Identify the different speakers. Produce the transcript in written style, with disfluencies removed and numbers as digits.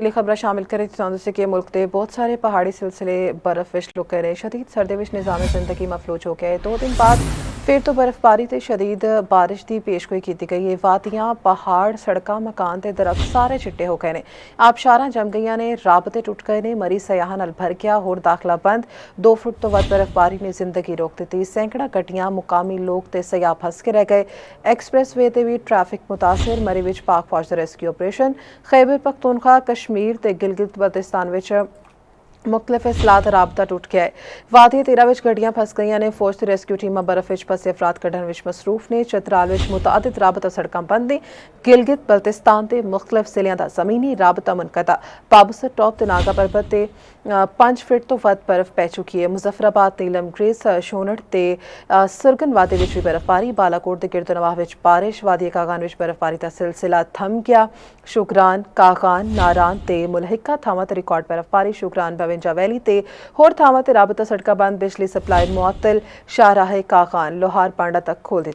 Speaker 1: लिए खबर शामिल करें तो कि मुल्क के बहुत सारे पहाड़ी सिलसिले बर्फ विच लुके ने शदीद सर्दी विच निज़ाम जिंदगी मफलूज हो गया है। 2 दिन बाद फिर तो बर्फबारी ते शदीद बारिश की पेशगोई की गई है। वादियां पहाड़ सड़कां मकान ते दरख्त सारे चिट्टे हो गए ने। आबशारां जम गई ने, राबते टुट गए ने, मरी सयाहां नाल भर गया, होर दाखला बंद। 2 फुट तो वध बर्फबारी ने जिंदगी रोक दी। सैकड़ा गड्डियां, मुकामी लोग ते सयाह फस के रह गए। एक्सप्रेस वे ते भी ट्रैफिक मुतासिर। मरी विच पाक फौज दा रेस्क्यू ऑपरेशन। खैबर पख्तूनख्वा कश्मीर ते गिलगित बल्तिस्तान विच मुख्तलिफ इस्लात राबता टुट गया है। वादी तेरा विच गड्डियां फस गई ने। फौज ते रेस्क्यू टीमां बर्फ विच फसे अफराद कड्ढण विच मसरूफ ने। चतराल विच मुतादिद राबता सड़कां बंद ने। गिलगित बल्तिस्तान ते मुख्तलिफ जिलियां दा ज़मीनी राबता मुनक़ता। बाबूसर टॉप ते नागा परबत ते 5 फुट तो वध बर्फ पै चुकी है। मुजफ्फराबाद, नीलम ग्रेस, शोनड़ ते सुरगन वादी विच भी बर्फबारी। बालाकोट ते गिरदोनवाह विच बारिश। वादी कागान विच बर्फबारी दा सिलसिला थम गया। शुगरान, कागान, नारान ते मुलहिका थावां ते रिकॉर्ड बर्फबारी। शुगरान, बवेंजा वैली ते होर थावां ते राबता सड़कां बंद। बिजली सप्लाई मुअत्तल। शाहराह कागान लोहार पांडा तक खोल दी